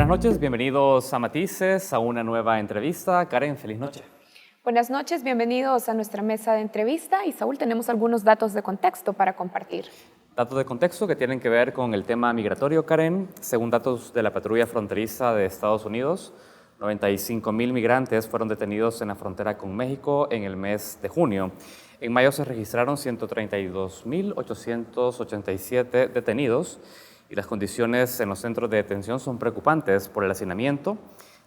Buenas noches, bienvenidos a Matices, a una nueva entrevista. Karen, feliz noche. Buenas noches, bienvenidos a nuestra mesa de entrevista. Y Saúl, tenemos algunos datos de contexto para compartir. Datos de contexto que tienen que ver con el tema migratorio, Karen. Según datos de la patrulla fronteriza de Estados Unidos, 95,000 migrantes fueron detenidos en la frontera con México en el mes de junio. En mayo se registraron 132,887 detenidos y las condiciones en los centros de detención son preocupantes por el hacinamiento,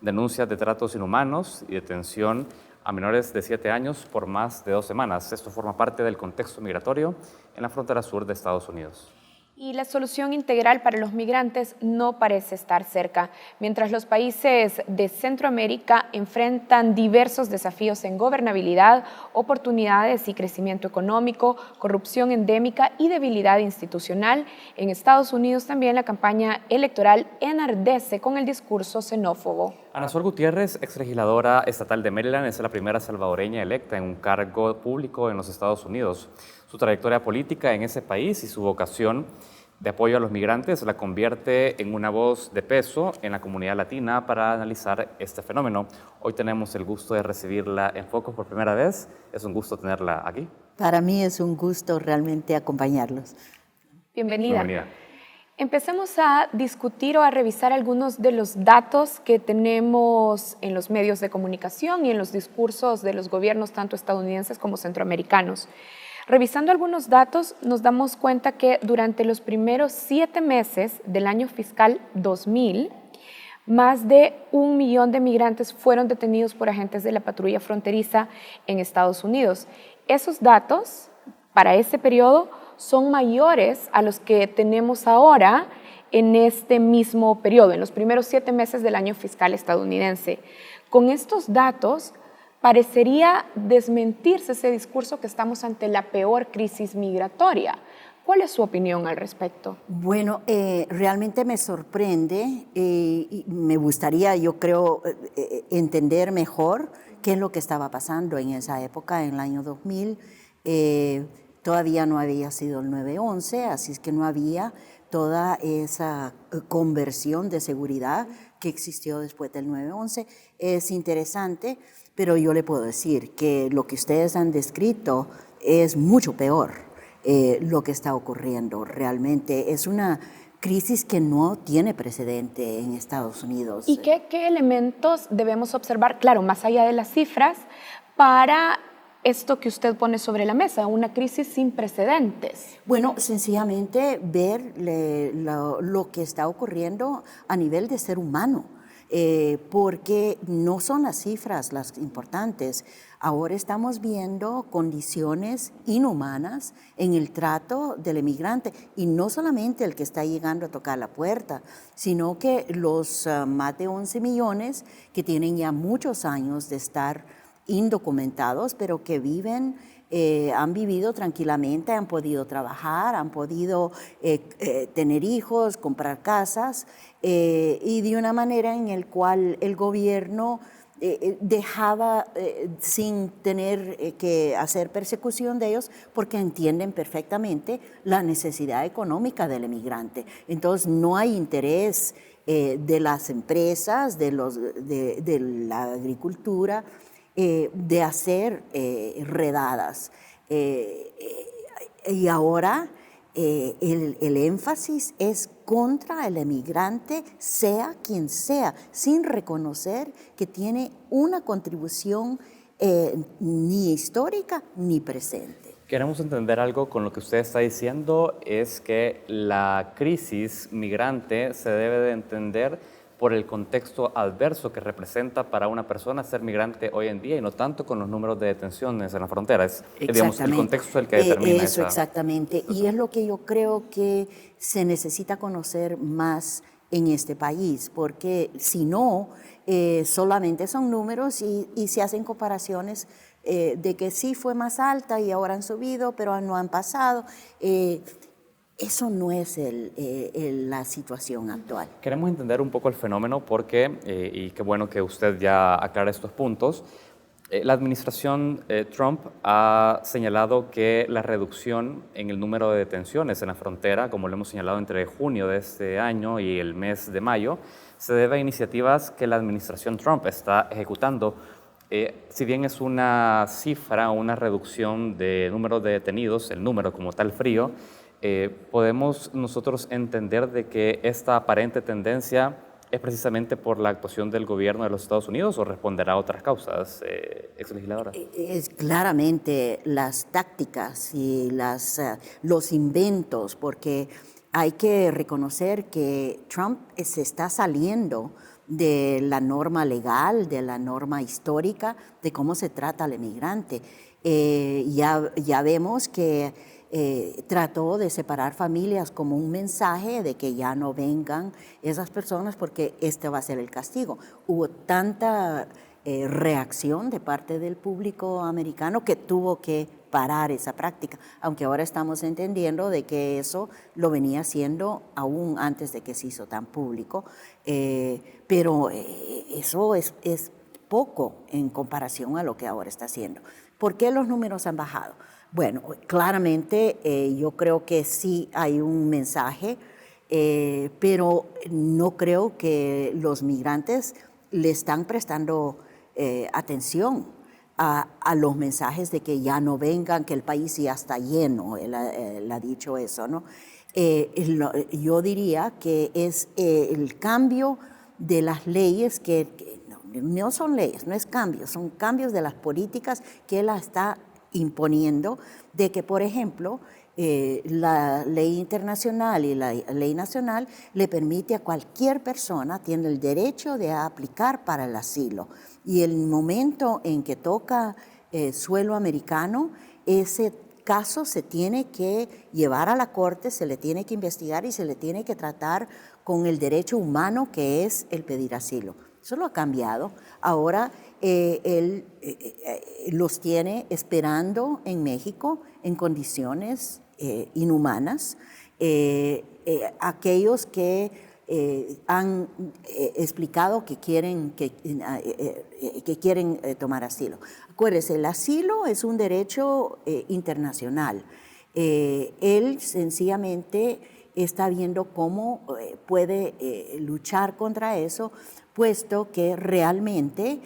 denuncias de tratos inhumanos y detención a menores de 7 años por más de 2 semanas. Esto forma parte del contexto migratorio en la frontera sur de Estados Unidos. Y la solución integral para los migrantes no parece estar cerca. Mientras los países de Centroamérica enfrentan diversos desafíos en gobernabilidad, oportunidades y crecimiento económico, corrupción endémica y debilidad institucional, en Estados Unidos también la campaña electoral enardece con el discurso xenófobo. Ana Sol Gutiérrez, exlegisladora estatal de Maryland, es la primera salvadoreña electa en un cargo público en los Estados Unidos. Su trayectoria política en ese país y su vocación de apoyo a los migrantes la convierte en una voz de peso en la comunidad latina para analizar este fenómeno. Hoy tenemos el gusto de recibirla en Focus por primera vez. Es un gusto tenerla aquí. Para mí es un gusto realmente acompañarlos. Bienvenida. Empecemos a discutir o a revisar algunos de los datos que tenemos en los medios de comunicación y en los discursos de los gobiernos tanto estadounidenses como centroamericanos. Revisando algunos datos, nos damos cuenta que durante los primeros 7 meses del año fiscal 2000, más de 1 millón de migrantes fueron detenidos por agentes de la patrulla fronteriza en Estados Unidos. Esos datos, para ese periodo, son mayores a los que tenemos ahora en este mismo periodo, en los primeros 7 meses del año fiscal estadounidense. Con estos datos, parecería desmentirse ese discurso que estamos ante la peor crisis migratoria. ¿Cuál es su opinión al respecto? Bueno, realmente me sorprende y me gustaría, yo creo, entender mejor qué es lo que estaba pasando en esa época, en el año 2000. Todavía no había sido el 9/11, así es que no había toda esa conversión de seguridad que existió después del 9/11. Es interesante, pero yo le puedo decir que lo que ustedes han descrito es mucho peor lo que está ocurriendo. Realmente es una crisis que no tiene precedente en Estados Unidos. ¿Y qué elementos debemos observar, claro, más allá de las cifras, para esto que usted pone sobre la mesa, una crisis sin precedentes? Bueno, sencillamente ver lo que está ocurriendo a nivel de ser humano, porque no son las cifras las importantes. Ahora estamos viendo condiciones inhumanas en el trato del emigrante, y no solamente el que está llegando a tocar la puerta, sino que los más de 11 millones que tienen ya muchos años de estar indocumentados, pero que viven, han vivido tranquilamente, han podido trabajar, han podido tener hijos, comprar casas, y de una manera en la cual el gobierno dejaba sin tener que hacer persecución de ellos, porque entienden perfectamente la necesidad económica del emigrante. Entonces no hay interés de las empresas, de la agricultura, de hacer redadas. Y ahora el énfasis es contra el emigrante, sea quien sea, sin reconocer que tiene una contribución ni histórica ni presente. Queremos entender algo con lo que usted está diciendo, es que la crisis migrante se debe de entender por el contexto adverso que representa para una persona ser migrante hoy en día, y no tanto con los números de detenciones en la frontera. Es, digamos, el contexto el que determina eso. Exactamente. Y es lo que yo creo que se necesita conocer más en este país, porque si no, solamente son números y se hacen comparaciones de que sí fue más alta y ahora han subido, pero no han pasado. Eso no es la situación actual. Queremos entender un poco el fenómeno porque, y qué bueno que usted ya aclara estos puntos, la administración Trump ha señalado que la reducción en el número de detenciones en la frontera, como lo hemos señalado entre junio de este año y el mes de mayo, se debe a iniciativas que la administración Trump está ejecutando. Si bien es una cifra, una reducción de número de detenidos, el número como tal frío, podemos nosotros entender de que esta aparente tendencia es precisamente por la actuación del gobierno de los Estados Unidos o responderá a otras causas, exlegisladora. Es claramente las tácticas y los inventos, porque hay que reconocer que Trump se está saliendo de la norma legal, de la norma histórica, de cómo se trata al emigrante. Ya vemos que trató de separar familias como un mensaje de que ya no vengan esas personas porque este va a ser el castigo. Hubo tanta reacción de parte del público americano que tuvo que parar esa práctica, aunque ahora estamos entendiendo de que eso lo venía haciendo aún antes de que se hizo tan público, pero eso es poco en comparación a lo que ahora está haciendo. ¿Por qué los números han bajado? Bueno, claramente yo creo que sí hay un mensaje, pero no creo que los migrantes le están prestando atención a los mensajes de que ya no vengan, que el país ya está lleno, él ha dicho eso, ¿no? Yo diría que es el cambio de las leyes que no son leyes, no es cambios, son cambios de las políticas que él está imponiendo, de que, por ejemplo, la ley internacional y la ley nacional le permite a cualquier persona, tiene el derecho de aplicar para el asilo. Y el momento en que toca suelo americano, ese caso se tiene que llevar a la corte, se le tiene que investigar y se le tiene que tratar con el derecho humano que es el pedir asilo. Eso lo ha cambiado. Ahora él los tiene esperando en México en condiciones inhumanas. Aquellos que han explicado que quieren tomar asilo. Acuérdense, el asilo es un derecho internacional. Él sencillamente está viendo cómo puede luchar contra eso, puesto que realmente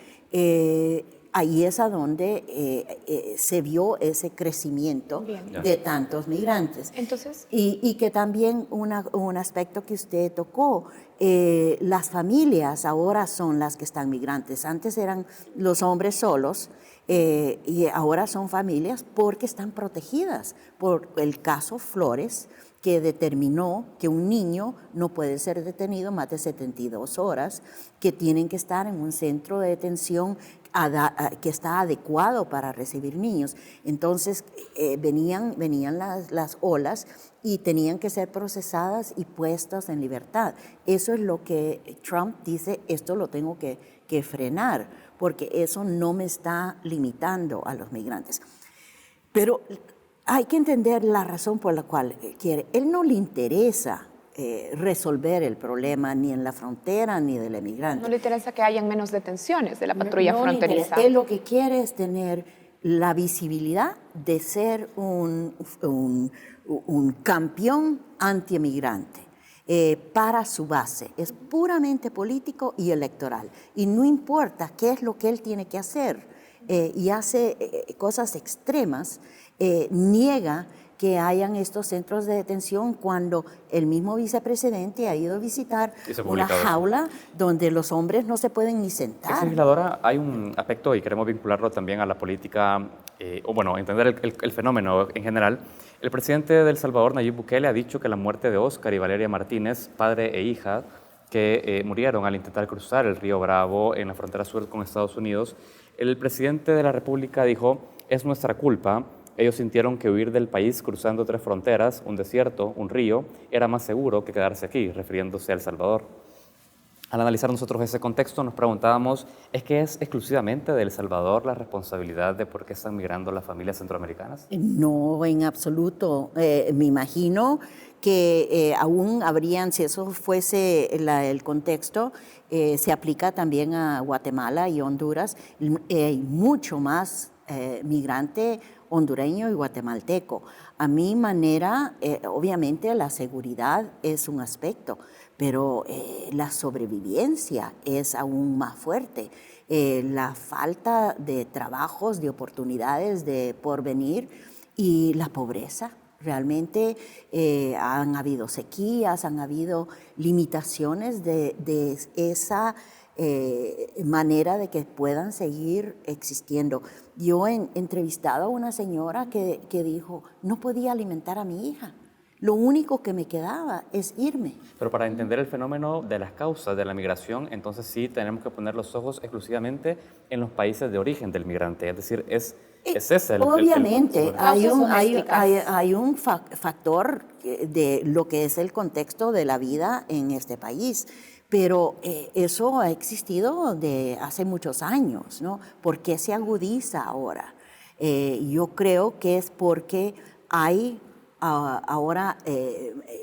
ahí es a donde se vio ese crecimiento de tantos migrantes. Entonces, y que también un aspecto que usted tocó, las familias ahora son las que están migrantes. Antes eran los hombres solos, y ahora son familias porque están protegidas por el caso Flores, que determinó que un niño no puede ser detenido más de 72 horas, que tienen que estar en un centro de detención que está adecuado para recibir niños. Entonces venían las olas y tenían que ser procesadas y puestas en libertad. Eso es lo que Trump dice, esto lo tengo que frenar, porque eso no me está limitando a los migrantes. Pero hay que entender la razón por la cual quiere. Él no le interesa resolver el problema ni en la frontera ni del emigrante. No le interesa que hayan menos detenciones de la patrulla fronteriza. Él lo que quiere es tener la visibilidad de ser un campeón anti-emigrante para su base. Es puramente político y electoral. Y no importa qué es lo que él tiene que hacer. Y hace cosas extremas, niega que hayan estos centros de detención cuando el mismo vicepresidente ha ido a visitar una jaula donde los hombres no se pueden ni sentar. Legisladora, hay un aspecto y queremos vincularlo también a la política, entender el fenómeno en general. El presidente de El Salvador, Nayib Bukele, ha dicho que la muerte de Oscar y Valeria Martínez, padre e hija, que murieron al intentar cruzar el río Bravo en la frontera sur con Estados Unidos, el presidente de la República dijo, es nuestra culpa. Ellos sintieron que huir del país cruzando 3 fronteras, un desierto, un río, era más seguro que quedarse aquí, refiriéndose a El Salvador. Al analizar nosotros ese contexto, nos preguntábamos, ¿es que es exclusivamente de El Salvador la responsabilidad de por qué están migrando las familias centroamericanas? No, en absoluto. Me imagino que aún habrían, si eso fuese el contexto, se aplica también a Guatemala y Honduras. Hay mucho más migrante hondureño y guatemalteco. A mi manera, obviamente la seguridad es un aspecto, pero la sobrevivencia es aún más fuerte. La falta de trabajos, de oportunidades de porvenir y la pobreza. Realmente han habido sequías, han habido limitaciones de esa manera de que puedan seguir existiendo. Yo he entrevistado a una señora que dijo, no podía alimentar a mi hija. Lo único que me quedaba es irme. Pero para entender el fenómeno de las causas de la migración, entonces sí tenemos que poner los ojos exclusivamente en los países de origen del migrante. Es decir, es ese obviamente, hay un factor de lo que es el contexto de la vida en este país. Pero eso ha existido de hace muchos años, ¿no? ¿Por qué se agudiza ahora? Yo creo que es porque hay ahora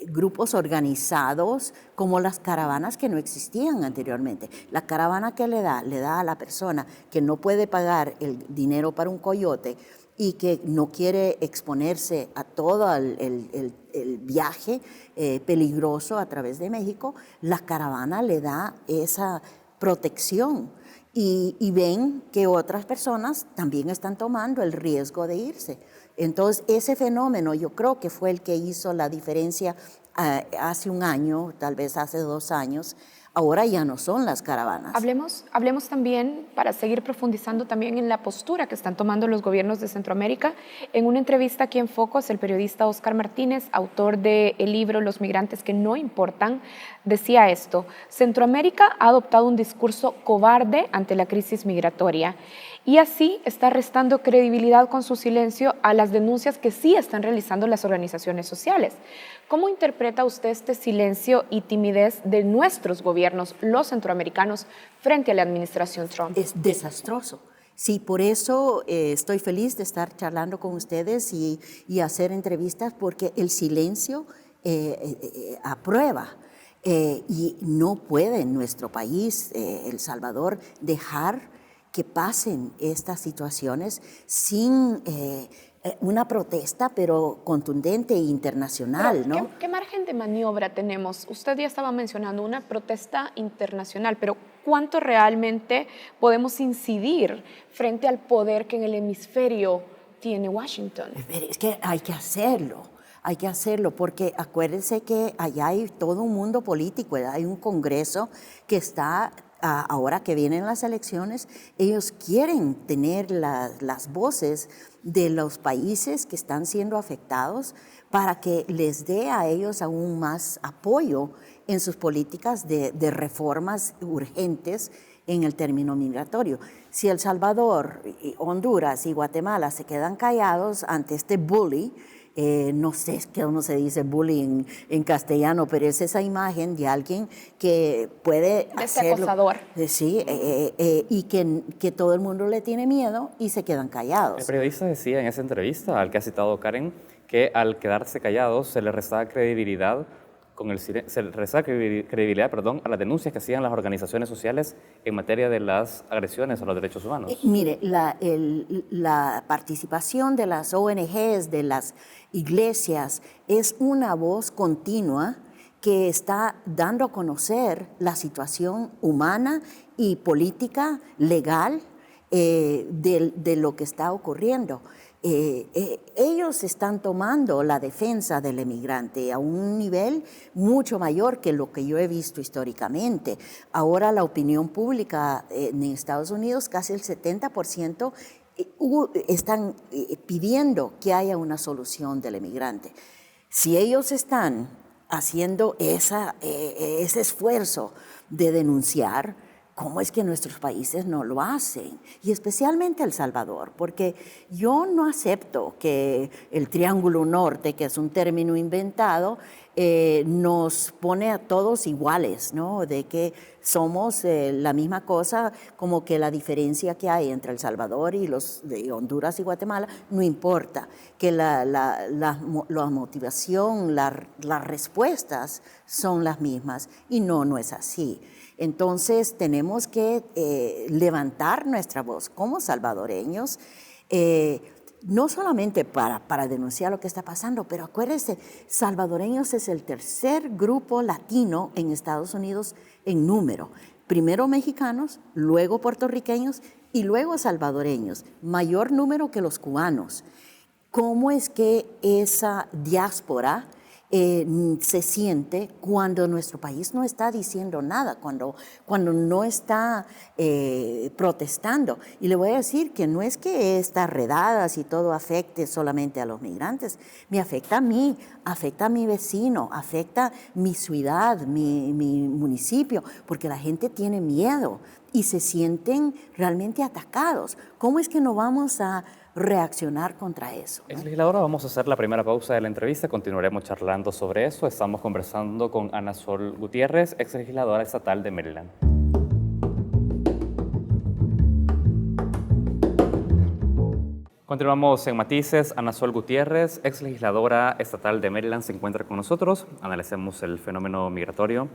grupos organizados como las caravanas que no existían anteriormente. La caravana que le da a la persona que no puede pagar el dinero para un coyote y que no quiere exponerse a todo el viaje peligroso a través de México, la caravana le da esa protección y ven que otras personas también están tomando el riesgo de irse. Entonces, ese fenómeno yo creo que fue el que hizo la diferencia hace un año, tal vez hace 2 años. Ahora ya no son las caravanas. Hablemos también, para seguir profundizando también en la postura que están tomando los gobiernos de Centroamérica. En una entrevista aquí en Focus, el periodista Oscar Martínez, autor del libro Los migrantes que no importan, decía esto: Centroamérica ha adoptado un discurso cobarde ante la crisis migratoria y así está restando credibilidad con su silencio a las denuncias que sí están realizando las organizaciones sociales. ¿Cómo interpreta usted este silencio y timidez de nuestros gobiernos, los centroamericanos, frente a la administración Trump? Es desastroso. Sí, por eso estoy feliz de estar charlando con ustedes y hacer entrevistas, porque el silencio aprueba. Y no puede en nuestro país, El Salvador, dejar que pasen estas situaciones sin una protesta, pero contundente e internacional, pero, ¿no? ¿qué margen de maniobra tenemos? Usted ya estaba mencionando una protesta internacional, pero ¿cuánto realmente podemos incidir frente al poder que en el hemisferio tiene Washington? Es que hay que hacerlo, porque acuérdense que allá hay todo un mundo político, hay un Congreso que está, ahora que vienen las elecciones, ellos quieren tener las voces de los países que están siendo afectados para que les dé a ellos aún más apoyo en sus políticas de reformas urgentes en el término migratorio. Si El Salvador, Honduras y Guatemala se quedan callados ante este bully, no sé cómo se dice bullying en castellano, pero es esa imagen de alguien que puede hacerlo. Acosador. Sí, y que todo el mundo le tiene miedo y se quedan callados. El periodista decía en esa entrevista al que ha citado Karen que al quedarse callados se le restaba credibilidad a las denuncias que hacían las organizaciones sociales en materia de las agresiones a los derechos humanos. Mire, la participación de las ONGs, de las iglesias, es una voz continua que está dando a conocer la situación humana y política, legal, de lo que está ocurriendo. Ellos están tomando la defensa del emigrante a un nivel mucho mayor que lo que yo he visto históricamente. Ahora la opinión pública en Estados Unidos, casi el 70%, están pidiendo que haya una solución del emigrante. Si ellos están haciendo ese esfuerzo de denunciar, ¿cómo es que nuestros países no lo hacen? Y especialmente El Salvador, porque yo no acepto que el Triángulo Norte, que es un término inventado, nos pone a todos iguales, ¿no? De que somos la misma cosa, como que la diferencia que hay entre El Salvador y los de Honduras y Guatemala, no importa, que la motivación, las respuestas son las mismas, y no es así. Entonces tenemos que levantar nuestra voz como salvadoreños, no solamente para denunciar lo que está pasando, pero acuérdense, salvadoreños es el tercer grupo latino en Estados Unidos en número. Primero mexicanos, luego puertorriqueños y luego salvadoreños, mayor número que los cubanos. ¿Cómo es que esa diáspora se siente cuando nuestro país no está diciendo nada, cuando no está protestando? Y le voy a decir que no es que estas redadas y todo afecte solamente a los migrantes, me afecta a mí, afecta a mi vecino, afecta mi ciudad, mi municipio, porque la gente tiene miedo y se sienten realmente atacados. ¿Cómo es que no vamos a reaccionar contra eso? Exlegisladora, vamos a hacer la primera pausa de la entrevista, continuaremos charlando sobre eso. Estamos conversando con Ana Sol Gutiérrez, exlegisladora estatal de Maryland. Continuamos en Matices. Ana Sol Gutiérrez, exlegisladora estatal de Maryland, se encuentra con nosotros. Analicemos el fenómeno migratorio.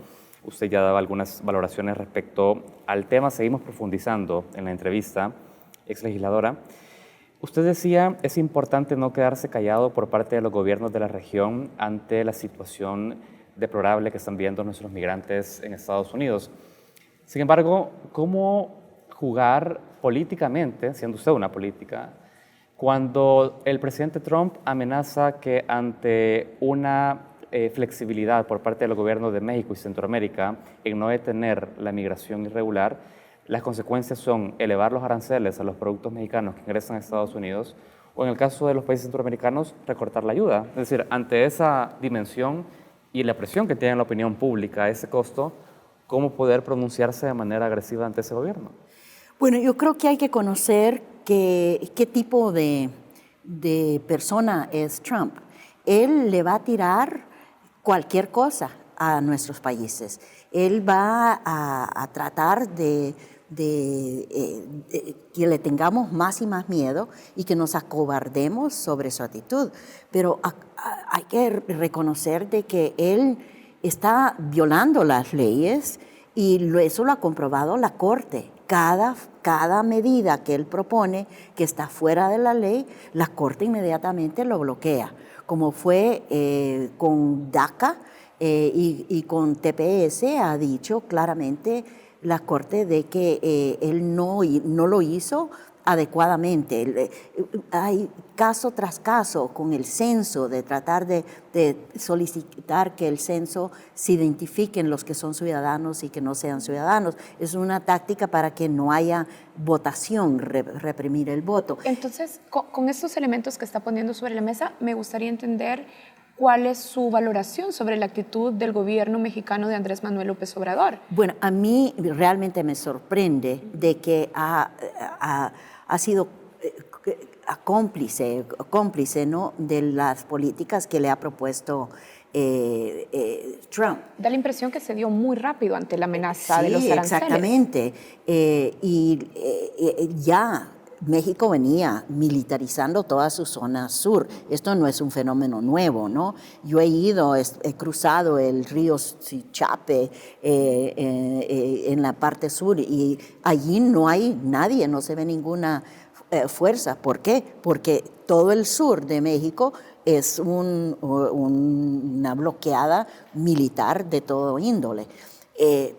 Usted ya daba algunas valoraciones respecto al tema. Seguimos profundizando en la entrevista, exlegisladora. Usted decía, es importante no quedarse callado por parte de los gobiernos de la región ante la situación deplorable que están viendo nuestros migrantes en Estados Unidos. Sin embargo, ¿cómo jugar políticamente, siendo usted una política, cuando el presidente Trump amenaza que ante una flexibilidad por parte de los gobiernos de México y Centroamérica en no detener la migración irregular, las consecuencias son elevar los aranceles a los productos mexicanos que ingresan a Estados Unidos o, en el caso de los países centroamericanos, recortar la ayuda? Es decir, ante esa dimensión y la presión que tiene la opinión pública, ese costo, ¿cómo poder pronunciarse de manera agresiva ante ese gobierno? Bueno, yo creo que hay que conocer qué tipo de persona es Trump. Él le va a tirar cualquier cosa a nuestros países. Él va a tratar de que le tengamos más y más miedo y que nos acobardemos sobre su actitud. Pero hay que reconocer de que él está violando las leyes y eso lo ha comprobado la Corte. Cada medida que él propone que está fuera de la ley, la Corte inmediatamente lo bloquea, como fue con DACA y con TPS. Ha dicho claramente la Corte de que él no lo hizo adecuadamente. Hay caso tras caso con el censo, de tratar de solicitar que el censo se identifiquen los que son ciudadanos y que no sean ciudadanos. Es una táctica para que no haya votación, reprimir el voto. Entonces, con estos elementos que está poniendo sobre la mesa, me gustaría entender ¿cuál es su valoración sobre la actitud del gobierno mexicano de Andrés Manuel López Obrador? Bueno, a mí realmente me sorprende de que ha sido cómplice, ¿no?, de las políticas que le ha propuesto Trump. Da la impresión que se dio muy rápido ante la amenaza de los aranceles. Exactamente. Ya México venía militarizando toda su zona sur. Esto no es un fenómeno nuevo, ¿no? Yo he cruzado el río Sichape en la parte sur y allí no hay nadie, no se ve ninguna fuerza. ¿Por qué? Porque todo el sur de México es una bloqueada militar de todo índole.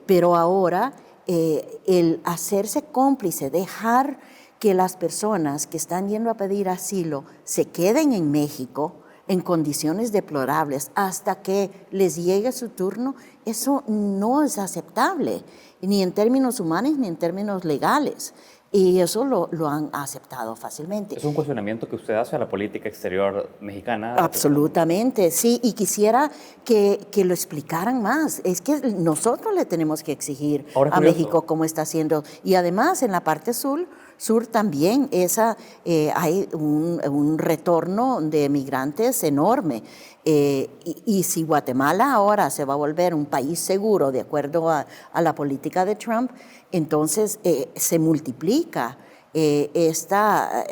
Pero ahora el hacerse cómplice, dejar que las personas que están yendo a pedir asilo se queden en México en condiciones deplorables hasta que les llegue su turno, eso no es aceptable, ni en términos humanos ni en términos legales. Y eso lo han aceptado fácilmente. ¿Es un cuestionamiento que usted hace a la política exterior mexicana? Absolutamente, sí, y quisiera que lo explicaran más. Es que nosotros le tenemos que exigir a México cómo está haciendo. Y además en la parte sur también hay un retorno de migrantes enorme. Y si Guatemala ahora se va a volver un país seguro de acuerdo a la política de Trump, entonces se multiplica esta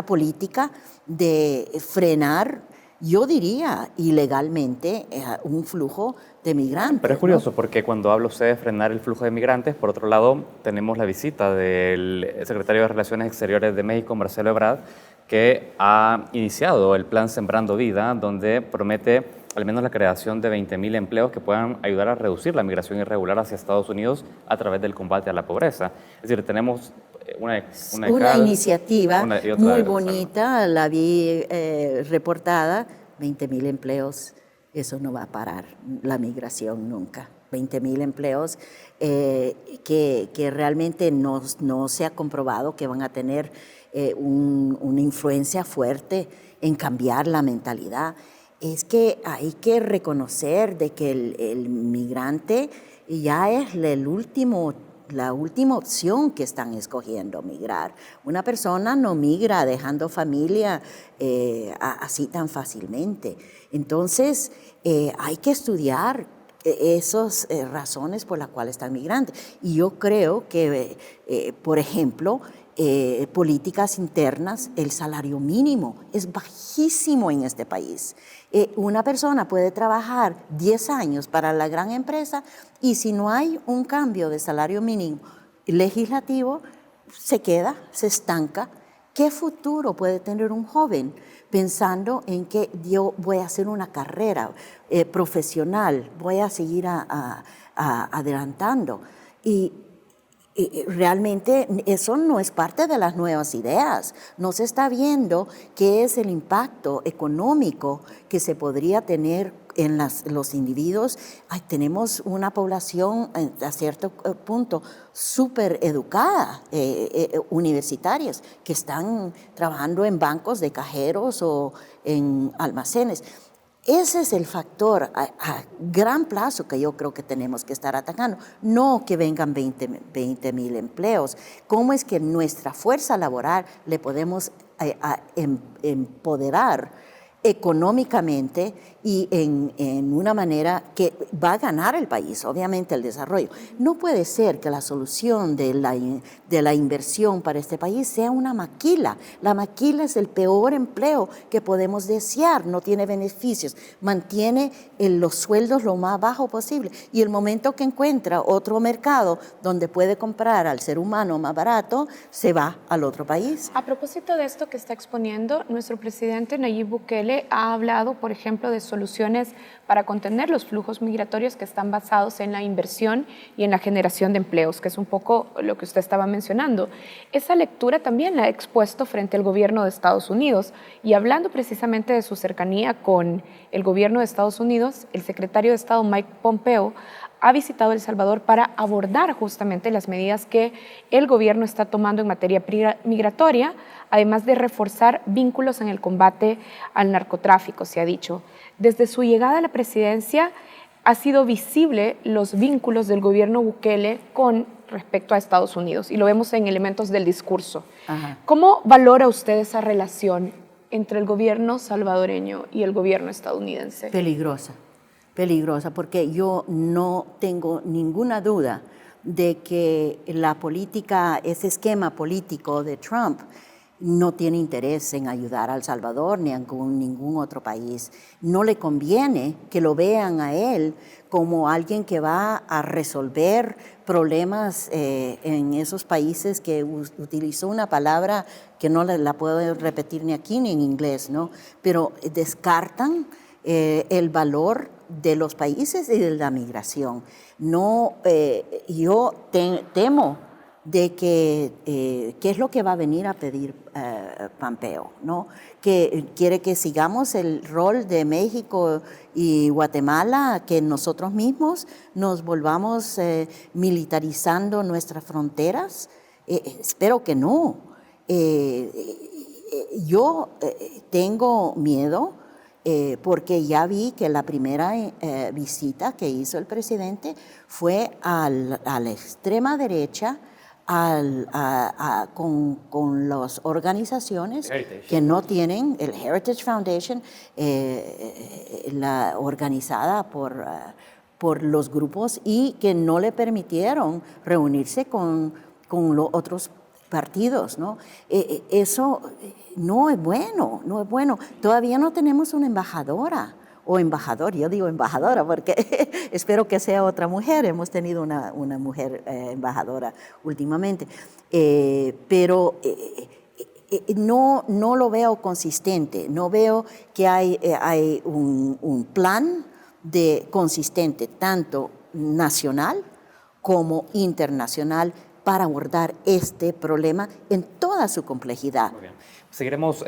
política de frenar, yo diría, ilegalmente un flujo de migrantes. Pero es curioso, ¿no? Porque cuando habla usted de frenar el flujo de migrantes, por otro lado tenemos la visita del secretario de Relaciones Exteriores de México, Marcelo Ebrard, que ha iniciado el plan Sembrando Vida, donde promete al menos la creación de 20.000 empleos que puedan ayudar a reducir la migración irregular hacia Estados Unidos a través del combate a la pobreza. Es decir, tenemos una iniciativa muy bonita, la vi reportada, 20.000 empleos, eso no va a parar la migración nunca. 20.000 empleos que realmente no se ha comprobado que van a tener una influencia fuerte en cambiar la mentalidad. Es que hay que reconocer de que el migrante ya es la última opción que están escogiendo migrar. Una persona no migra dejando familia así tan fácilmente. Entonces, hay que estudiar esas razones por las cuales están migrando. Y yo creo que, por ejemplo, políticas internas, el salario mínimo es bajísimo en este país. Una persona puede trabajar 10 años para la gran empresa y si no hay un cambio de salario mínimo legislativo, se queda, se estanca. ¿Qué futuro puede tener un joven pensando en que yo voy a hacer una carrera profesional, voy a seguir adelantando? Y realmente eso no es parte de las nuevas ideas. No se está viendo qué es el impacto económico que se podría tener en los individuos. Tenemos una población a cierto punto súper educada, universitarios, que están trabajando en bancos de cajeros o en almacenes. Ese es el factor a gran plazo que yo creo que tenemos que estar atacando. No que vengan 20.000 empleos. ¿Cómo es que nuestra fuerza laboral le podemos empoderar económicamente y en una manera que va a ganar el país, obviamente el desarrollo? No puede ser que la solución de la inversión para este país sea una maquila. La maquila es el peor empleo que podemos desear, no tiene beneficios, mantiene los sueldos lo más bajo posible y el momento que encuentra otro mercado donde puede comprar al ser humano más barato, se va al otro país. A propósito de esto que está exponiendo, nuestro presidente Nayib Bukele ha hablado, por ejemplo, de soluciones para contener los flujos migratorios que están basados en la inversión y en la generación de empleos, que es un poco lo que usted estaba mencionando. Esa lectura también la ha expuesto frente al gobierno de Estados Unidos y hablando precisamente de su cercanía con el gobierno de Estados Unidos, el secretario de Estado Mike Pompeo ha visitado El Salvador para abordar justamente las medidas que el gobierno está tomando en materia migratoria, además de reforzar vínculos en el combate al narcotráfico, se ha dicho. Desde su llegada a la presidencia ha sido visible los vínculos del gobierno Bukele con respecto a Estados Unidos y lo vemos en elementos del discurso. Ajá. ¿Cómo valora usted esa relación entre el gobierno salvadoreño y el gobierno estadounidense? Peligrosa, porque yo no tengo ninguna duda de que la política, ese esquema político de Trump no tiene interés en ayudar a El Salvador ni a ningún otro país. No le conviene que lo vean a él como alguien que va a resolver problemas en esos países que utilizó una palabra que no la puedo repetir ni aquí ni en inglés, ¿no? Pero descartan el valor de los países y de la migración. No, yo temo de que qué es lo que va a venir a pedir Pompeo, ¿no? Que quiere que sigamos el rol de México y Guatemala, que nosotros mismos nos volvamos militarizando nuestras fronteras. Espero que no. Yo tengo miedo porque ya vi que la primera visita que hizo el presidente fue a la extrema derecha con las organizaciones que no tienen, el Heritage Foundation, organizada por los grupos y que no le permitieron reunirse con los otros partidos, ¿no? Eso no es bueno, no es bueno. Todavía no tenemos una embajadora o embajador, yo digo embajadora porque espero que sea otra mujer, hemos tenido una mujer embajadora últimamente, pero no lo veo consistente, no veo que hay un plan consistente, tanto nacional como internacional, para abordar este problema en toda su complejidad. Muy bien. Seguiremos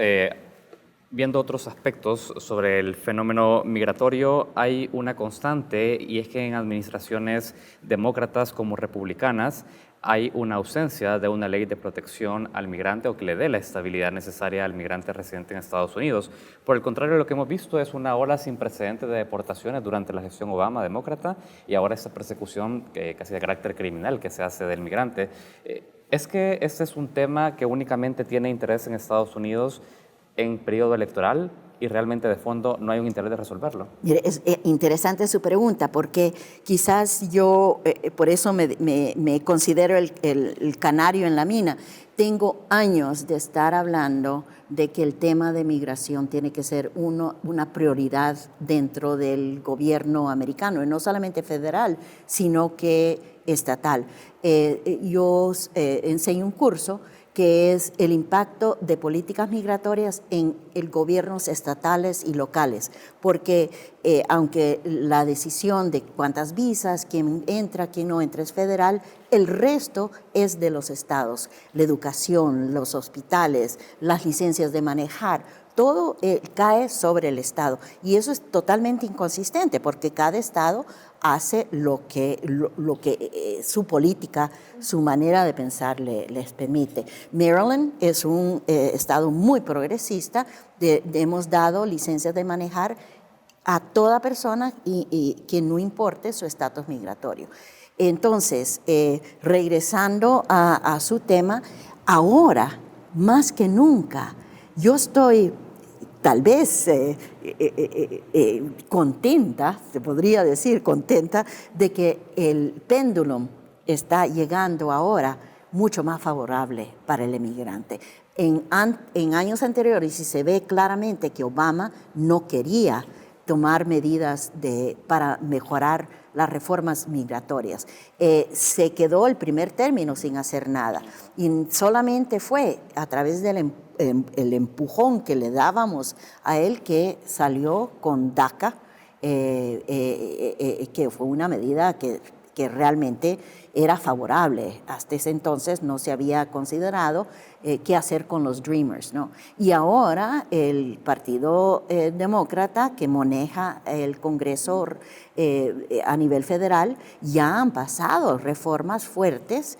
viendo otros aspectos sobre el fenómeno migratorio. Hay una constante, y es que en administraciones demócratas como republicanas hay una ausencia de una ley de protección al migrante o que le dé la estabilidad necesaria al migrante residente en Estados Unidos. Por el contrario, lo que hemos visto es una ola sin precedentes de deportaciones durante la gestión Obama demócrata y ahora esta persecución casi de carácter criminal que se hace del migrante. ¿Es que este es un tema que únicamente tiene interés en Estados Unidos en periodo electoral y realmente de fondo no hay un interés de resolverlo? Mire, es interesante su pregunta, porque quizás yo, por eso me considero el canario en la mina. Tengo años de estar hablando de que el tema de migración tiene que ser una prioridad dentro del gobierno americano, y no solamente federal, sino que estatal. Yo enseño un curso que es el impacto de políticas migratorias en el gobiernos estatales y locales, porque aunque la decisión de cuántas visas, quién entra, quién no entra es federal, el resto es de los estados. La educación, los hospitales, las licencias de manejar, todo cae sobre el Estado, y eso es totalmente inconsistente porque cada Estado hace lo que su política, su manera de pensar les permite. Maryland es un estado muy progresista, hemos dado licencias de manejar a toda persona y que no importe su estatus migratorio. Entonces, regresando a su tema, ahora más que nunca, yo estoy tal vez contenta, se podría decir contenta, de que el péndulo está llegando ahora mucho más favorable para el emigrante. En años anteriores, y se ve claramente que Obama no quería tomar medidas para mejorar las reformas migratorias. Se quedó el primer término sin hacer nada, y solamente fue a través del el empujón que le dábamos a él que salió con DACA, que fue una medida que realmente era favorable. Hasta ese entonces no se había considerado qué hacer con los Dreamers, ¿no? Y ahora el Partido Demócrata, que maneja el Congreso a nivel federal, ya han pasado reformas fuertes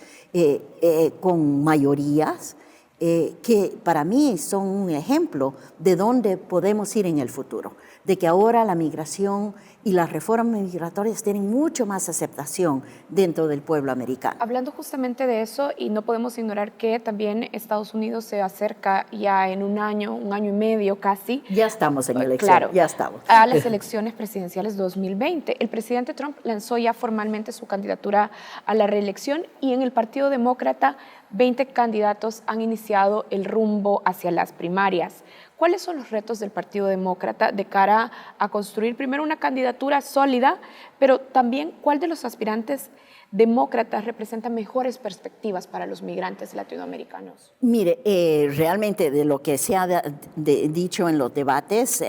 con mayorías que para mí son un ejemplo de dónde podemos ir en el futuro, de que ahora la migración y las reformas migratorias tienen mucho más aceptación dentro del pueblo americano. Hablando justamente de eso, y no podemos ignorar que también Estados Unidos se acerca ya en un año y medio casi. Ya estamos en elección, claro, ya estamos. A las elecciones presidenciales 2020. El presidente Trump lanzó ya formalmente su candidatura a la reelección y en el Partido Demócrata 20 candidatos han iniciado el rumbo hacia las primarias. ¿Cuáles son los retos del Partido Demócrata de cara a construir primero una candidatura sólida, pero también cuál de los aspirantes demócratas representa mejores perspectivas para los migrantes latinoamericanos? Mire, realmente de lo que se ha dicho en los debates,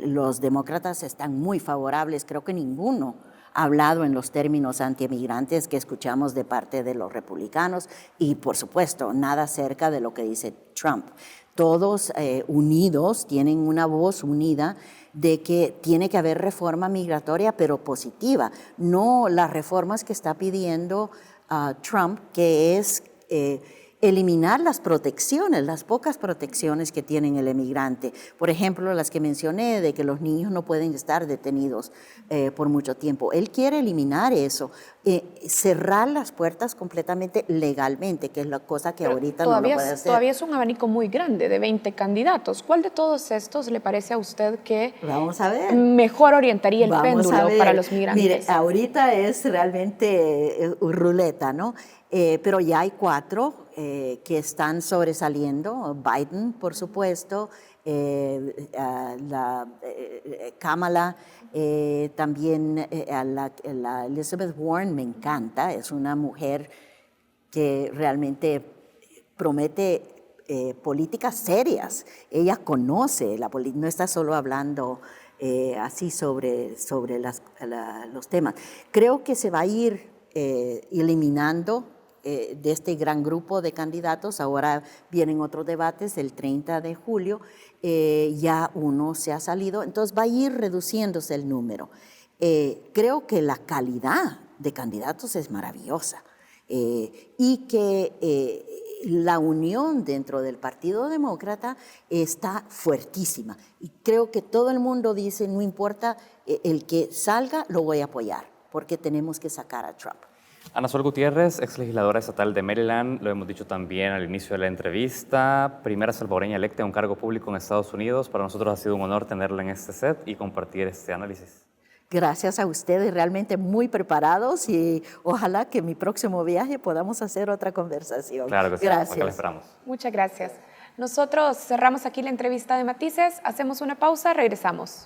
los demócratas están muy favorables. Creo que ninguno ha hablado en los términos antimigrantes que escuchamos de parte de los republicanos y, por supuesto, nada cerca de lo que dice Trump. Todos unidos, tienen una voz unida de que tiene que haber reforma migratoria, pero positiva, no las reformas que está pidiendo Trump, que es eliminar las protecciones, las pocas protecciones que tienen el emigrante. Por ejemplo, las que mencioné, de que los niños no pueden estar detenidos por mucho tiempo. Él quiere eliminar eso, cerrar las puertas completamente legalmente, que es la cosa que ahorita no lo puede hacer. Todavía es un abanico muy grande de 20 candidatos. ¿Cuál de todos estos le parece a usted que Vamos a ver. mejor orientaría el péndulo para los migrantes? Mire, ahorita es realmente ruleta, ¿no? Pero ya hay 4 que están sobresaliendo. Biden, por supuesto, Kamala, también la Elizabeth Warren me encanta, es una mujer que realmente promete políticas serias. Ella conoce la política, no está solo hablando así sobre los temas. Creo que se va a ir eliminando de este gran grupo de candidatos. Ahora vienen otros debates el 30 de julio, ya uno se ha salido, entonces va a ir reduciéndose el número. Creo que la calidad de candidatos es maravillosa y que la unión dentro del Partido Demócrata está fuertísima. Y creo que todo el mundo dice, no importa el que salga, lo voy a apoyar, porque tenemos que sacar a Trump. Ana Sol Gutiérrez, ex legisladora estatal de Maryland, lo hemos dicho también al inicio de la entrevista, primera salvadoreña electa en un cargo público en Estados Unidos. Para nosotros ha sido un honor tenerla en este set y compartir este análisis. Gracias a ustedes, realmente muy preparados, y ojalá que en mi próximo viaje podamos hacer otra conversación. Claro que sí, gracias. acá la esperamos. Muchas gracias. Nosotros cerramos aquí la entrevista de Matices, hacemos una pausa, regresamos.